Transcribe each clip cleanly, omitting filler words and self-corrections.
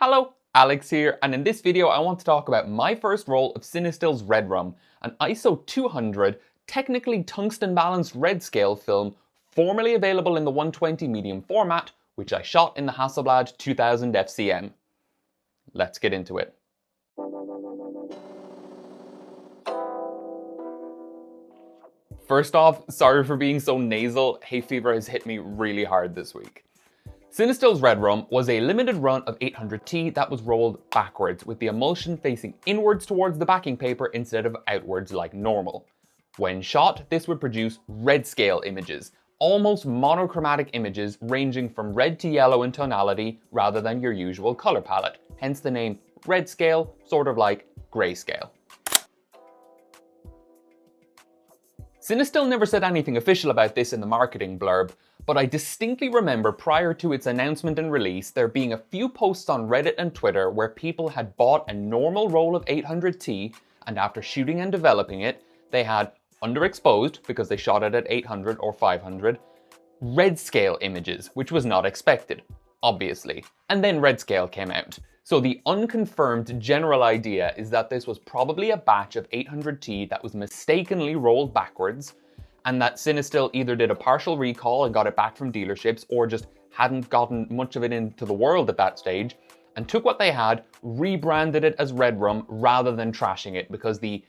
Hello, Alex here, and in this video I want to talk about my first roll of Cinestill's Redrum, an ISO 200 technically tungsten balanced red scale film formerly available in the 120 medium format, which I shot in the Hasselblad 2000FC. Let's get into it. First off, sorry for being so nasal, hay fever has hit me really hard this week. Cinestill's Redrum was a limited run of 800T that was rolled backwards, with the emulsion facing inwards towards the backing paper instead of outwards like normal. When shot, this would produce red scale images, almost monochromatic images ranging from red to yellow in tonality rather than your usual color palette, hence the name red scale, sort of like grayscale. Cinestill never said anything official about this in the marketing blurb, but I distinctly remember prior to its announcement and release there being a few posts on Reddit and Twitter where people had bought a normal roll of 800T and after shooting and developing it, they had underexposed, because they shot it at 800 or 500, red scale images, which was not expected, obviously. And then red scale came out. So the unconfirmed general idea is that this was probably a batch of 800T that was mistakenly rolled backwards, and that Cinestill either did a partial recall and got it back from dealerships, or just hadn't gotten much of it into the world at that stage, and took what they had, rebranded it as Redrum rather than trashing it, because the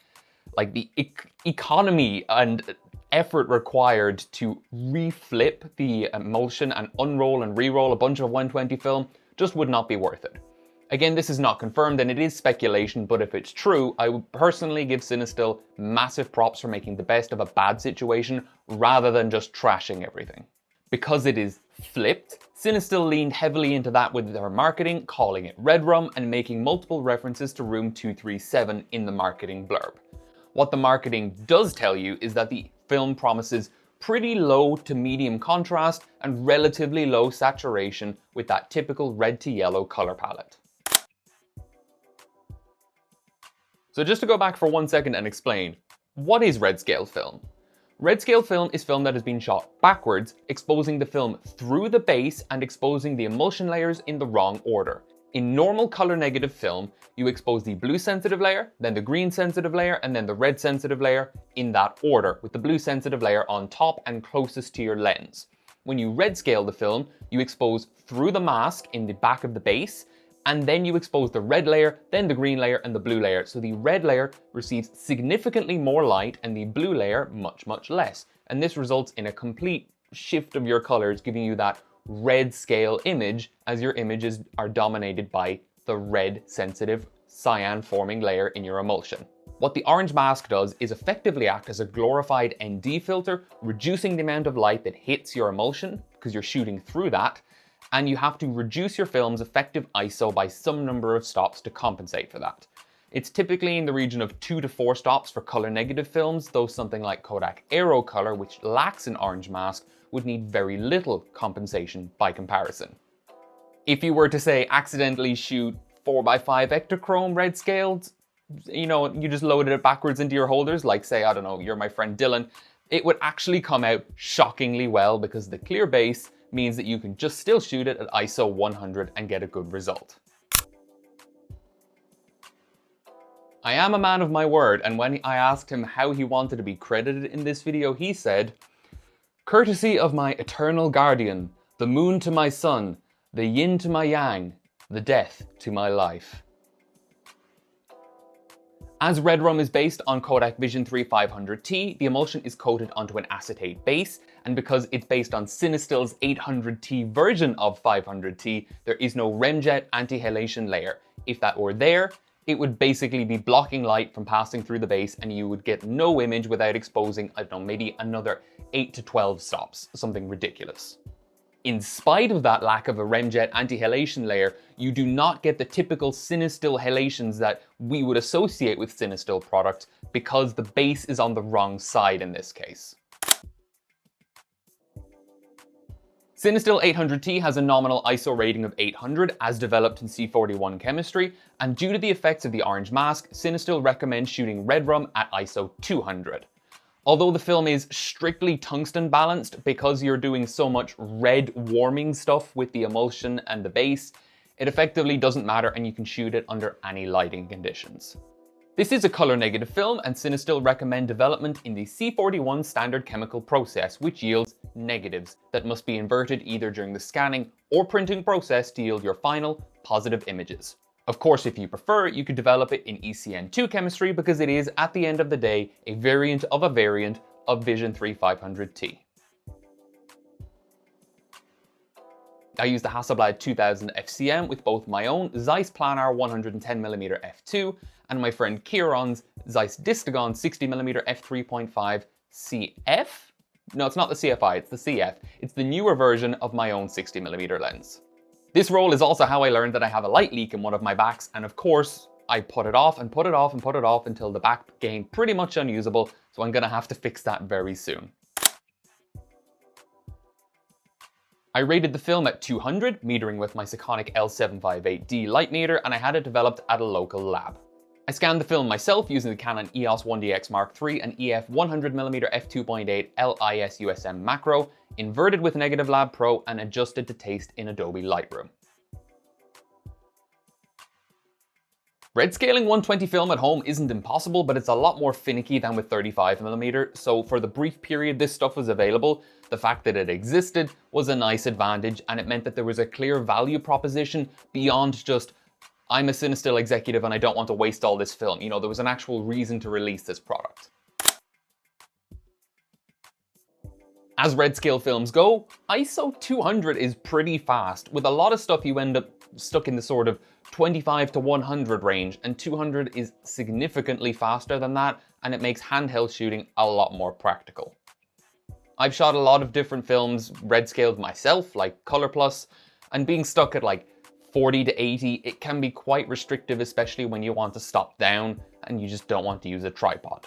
economy and effort required to reflip the emulsion and unroll and re-roll a bunch of 120 film just would not be worth it. Again, this is not confirmed and it is speculation, but if it's true, I would personally give Cinestill massive props for making the best of a bad situation rather than just trashing everything. Because it is flipped, Cinestill leaned heavily into that with their marketing, calling it Redrum and making multiple references to room 237 in the marketing blurb. What the marketing does tell you is that the film promises pretty low to medium contrast and relatively low saturation with that typical red to yellow color palette. So just to go back for 1 second and explain, what is red scale film? Red scale film is film that has been shot backwards, exposing the film through the base and exposing the emulsion layers in the wrong order. In normal color negative film, you expose the blue sensitive layer, then the green sensitive layer, and then the red sensitive layer in that order, with the blue sensitive layer on top and closest to your lens. When you red scale the film, you expose through the mask in the back of the base, and then you expose the red layer, then the green layer, and the blue layer. So the red layer receives significantly more light and the blue layer much less. And this results in a complete shift of your colors, giving you that red scale image as your images are dominated by the red sensitive cyan forming layer in your emulsion. What the orange mask does is effectively act as a glorified ND filter, reducing the amount of light that hits your emulsion because you're shooting through that, and you have to reduce your film's effective ISO by some number of stops to compensate for that. It's typically in the region of 2 to 4 stops for color negative films, though something like Kodak Aero Color, which lacks an orange mask, would need very little compensation by comparison. If you were to say accidentally shoot 4x5 Ektachrome red scaled, you just loaded it backwards into your holders, like say, I don't know, you're my friend Dylan, it would actually come out shockingly well because the clear base means that you can just still shoot it at ISO 100 and get a good result. I am a man of my word, and when I asked him how he wanted to be credited in this video, he said, "Courtesy of my eternal guardian, the moon to my sun, the yin to my yang, the death to my life." As Redrum is based on Kodak Vision 3 500T, the emulsion is coated onto an acetate base, and because it's based on Cinestill's 800T version of 500T, there is no remjet anti-halation layer. If that were there, it would basically be blocking light from passing through the base and you would get no image without exposing, I don't know, maybe another 8 to 12 stops, something ridiculous. In spite of that lack of a remjet anti-halation layer, you do not get the typical Cinestill halations that we would associate with Cinestill products because the base is on the wrong side in this case. Cinestill 800T has a nominal ISO rating of 800 as developed in C41 chemistry, and due to the effects of the orange mask, Cinestill recommends shooting Redrum at ISO 200. Although the film is strictly tungsten balanced because you're doing so much red warming stuff with the emulsion and the base, It effectively doesn't matter and you can shoot it under any lighting conditions. This is a color negative film, and Cinestill recommend development in the C41 standard chemical process, which yields negatives that must be inverted either during the scanning or printing process to yield your final positive images. Of course, if you prefer, you could develop it in ECN2 chemistry because it is, at the end of the day, a variant of Vision 3500T. I used the Hasselblad 2000FC with both my own Zeiss Planar 110mm f2 and my friend Kieron's Zeiss Distagon 60mm f3.5 CF? No, it's not the CFI, it's the CF. It's the newer version of my own 60mm lens. This roll is also how I learned that I have a light leak in one of my backs, and of course, I put it off and put it off and put it off until the back became pretty much unusable, so I'm gonna have to fix that very soon. I rated the film at 200, metering with my Sekonic L758D light meter, and I had it developed at a local lab. I scanned the film myself using the Canon EOS 1DX Mark III and EF 100mm f2.8 LIS-USM macro, inverted with Negative Lab Pro and adjusted to taste in Adobe Lightroom. Redscaling 120 film at home isn't impossible, but it's a lot more finicky than with 35mm, so for the brief period this stuff was available, the fact that it existed was a nice advantage, and it meant that there was a clear value proposition beyond just, I'm a Cinestill executive and I don't want to waste all this film. You know, there was an actual reason to release this product. As redscale films go, ISO 200 is pretty fast. With a lot of stuff you end up stuck in the sort of 25 to 100 range, and 200 is significantly faster than that, and it makes handheld shooting a lot more practical. I've shot a lot of different films redscaled myself, like Color Plus, and being stuck at like 40 to 80, it can be quite restrictive, especially when you want to stop down and you just don't want to use a tripod.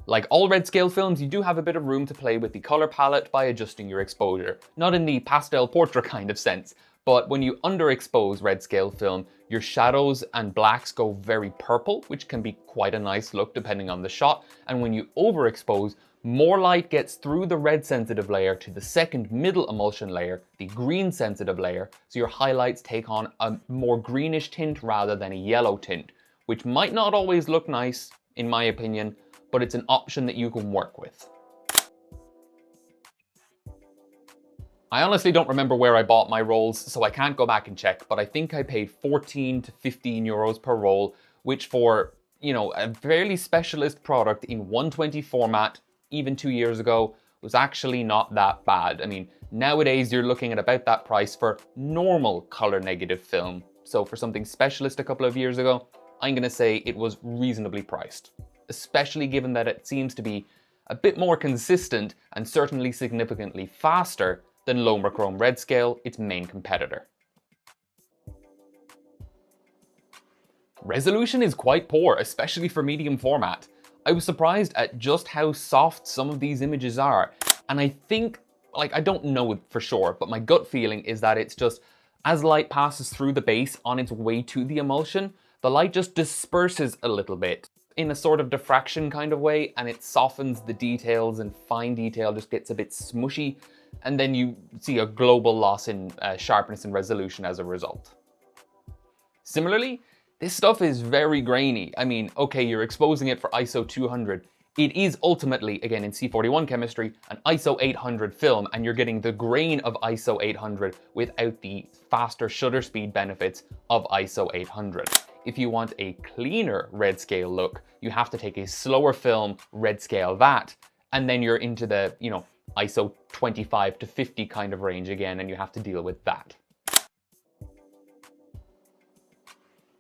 Like all redscale films, you do have a bit of room to play with the color palette by adjusting your exposure. Not in the pastel portrait kind of sense, but when you underexpose redscale film, your shadows and blacks go very purple, which can be quite a nice look depending on the shot. And when you overexpose, more light gets through the red sensitive layer to the second middle emulsion layer, the green sensitive layer, so your highlights take on a more greenish tint rather than a yellow tint, which might not always look nice, in my opinion, but it's an option that you can work with. I honestly don't remember where I bought my rolls, so I can't go back and check, but I think I paid 14 to 15 euros per roll, which for, you know, a fairly specialist product in 120 format, even 2 years ago, was actually not that bad. I mean, nowadays you're looking at about that price for normal color negative film. So for something specialist a couple of years ago, I'm gonna say it was reasonably priced, especially given that it seems to be a bit more consistent and certainly significantly faster than Lomachrome Redscale, its main competitor. Resolution is quite poor, especially for medium format. I was surprised at just how soft some of these images are, and I think, like, I don't know for sure, but my gut feeling is that it's just, as light passes through the base on its way to the emulsion, the light just disperses a little bit in a sort of diffraction kind of way, and it softens the details and fine detail just gets a bit smushy, and then you see a global loss in sharpness and resolution as a result. Similarly, this stuff is very grainy. I mean, okay, you're exposing it for ISO 200. It is ultimately, again in C41 chemistry, an ISO 800 film, and you're getting the grain of ISO 800 without the faster shutter speed benefits of ISO 800. If you want a cleaner redscale look, you have to take a slower film, redscale that, and then you're into the, you know, ISO 25 to 50 kind of range again, and you have to deal with that.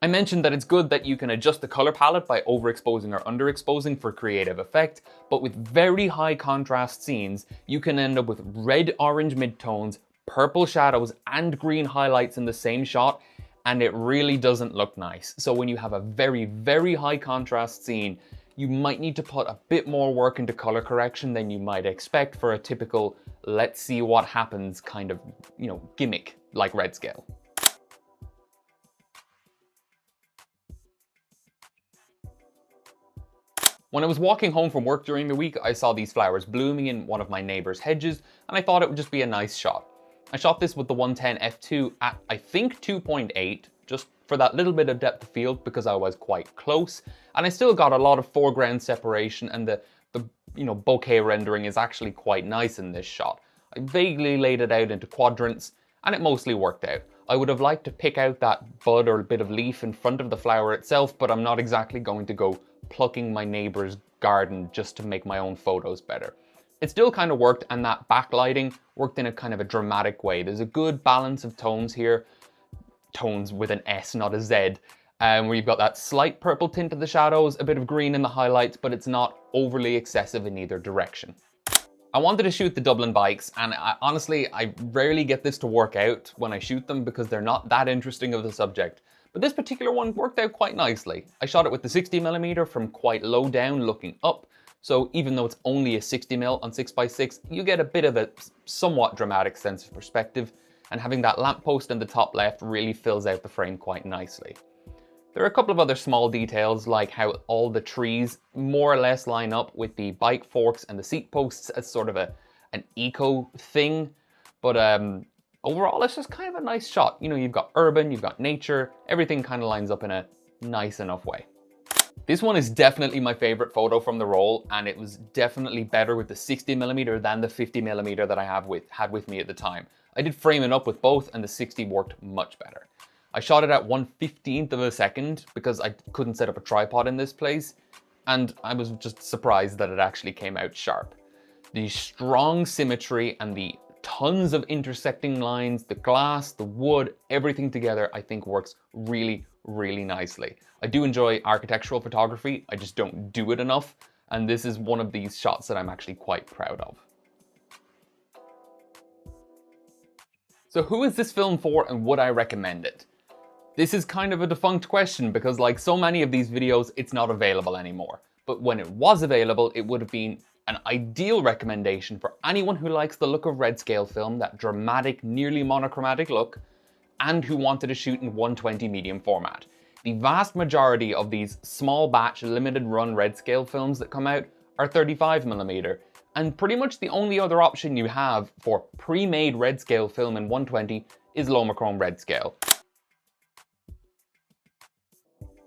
I mentioned that it's good that you can adjust the color palette by overexposing or underexposing for creative effect, but with very high contrast scenes, you can end up with red-orange midtones, purple shadows, and green highlights in the same shot, and it really doesn't look nice. So when you have a very, very high contrast scene, you might need to put a bit more work into color correction than you might expect for a typical let's see what happens kind of, you know, gimmick like redscale. When I was walking home from work during the week, I saw these flowers blooming in one of my neighbor's hedges, and I thought it would just be a nice shot. I shot this with the 110F2 at, I think, 2.8, just for that little bit of depth of field because I was quite close. And I still got a lot of foreground separation, and the bokeh rendering is actually quite nice in this shot. I vaguely laid it out into quadrants, and it mostly worked out. I would have liked to pick out that bud or bit of leaf in front of the flower itself, but I'm not exactly going to go plucking my neighbor's garden just to make my own photos better. It still kind of worked, and that backlighting worked in a kind of a dramatic way. There's a good balance of tones here. Tones with an S, not a Z. Where you've got that slight purple tint of the shadows, a bit of green in the highlights, but it's not overly excessive in either direction. I wanted to shoot the Dublin bikes, and honestly, I rarely get this to work out when I shoot them because they're not that interesting of the subject. But this particular one worked out quite nicely. I shot it with the 60mm from quite low down looking up, so even though it's only a 60mm on 6x6, you get a bit of a somewhat dramatic sense of perspective, and having that lamppost in the top left really fills out the frame quite nicely. There are a couple of other small details, like how all the trees more or less line up with the bike forks and the seat posts as sort of an eco thing. But overall, it's just kind of a nice shot. You know, you've got urban, you've got nature, everything kind of lines up in a nice enough way. This one is definitely my favorite photo from the roll, and it was definitely better with the 60mm than the 50mm that I had with me at the time. I did frame it up with both, and the 60 worked much better. I shot it at 1/15th of a second because I couldn't set up a tripod in this place, and I was just surprised that it actually came out sharp. The strong symmetry and the tons of intersecting lines, the glass, the wood, everything together I think works really, really nicely. I do enjoy architectural photography, I just don't do it enough, and this is one of these shots that I'm actually quite proud of. So who is this film for, and would I recommend it? This is kind of a defunct question because, like so many of these videos, it's not available anymore. But when it was available, it would have been an ideal recommendation for anyone who likes the look of redscale film, that dramatic, nearly monochromatic look, and who wanted to shoot in 120 medium format. The vast majority of these small batch, limited run redscale films that come out are 35mm, and pretty much the only other option you have for pre-made redscale film in 120 is Lomachrome redscale.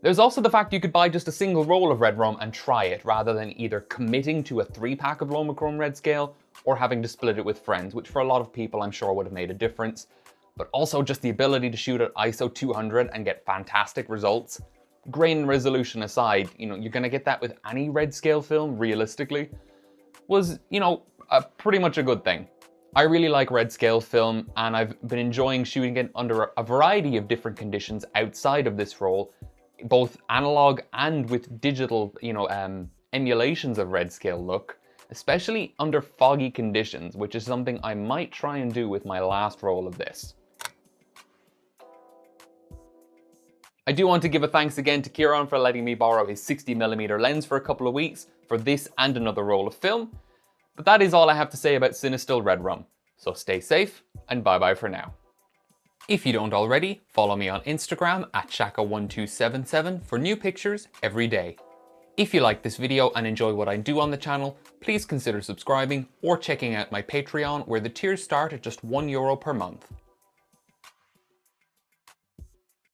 There's also the fact you could buy just a single roll of Redrum and try it, rather than either committing to a 3-pack of Lomachrome redscale or having to split it with friends, which for a lot of people I'm sure would have made a difference. But also just the ability to shoot at ISO 200 and get fantastic results. Grain resolution aside, you know, you're gonna get that with any redscale film, realistically, was, you know, pretty much a good thing. I really like redscale film, and I've been enjoying shooting it under a variety of different conditions outside of this roll, both analog and with digital, emulations of redscale look, especially under foggy conditions, which is something I might try and do with my last roll of this. I do want to give a thanks again to Kieran for letting me borrow his 60mm lens for a couple of weeks for this and another roll of film. But that is all I have to say about Cinestill Redrum. So stay safe, and bye bye for now. If you don't already, follow me on Instagram at Shaka1277 for new pictures every day. If you like this video and enjoy what I do on the channel, please consider subscribing or checking out my Patreon, where the tiers start at just €1 per month.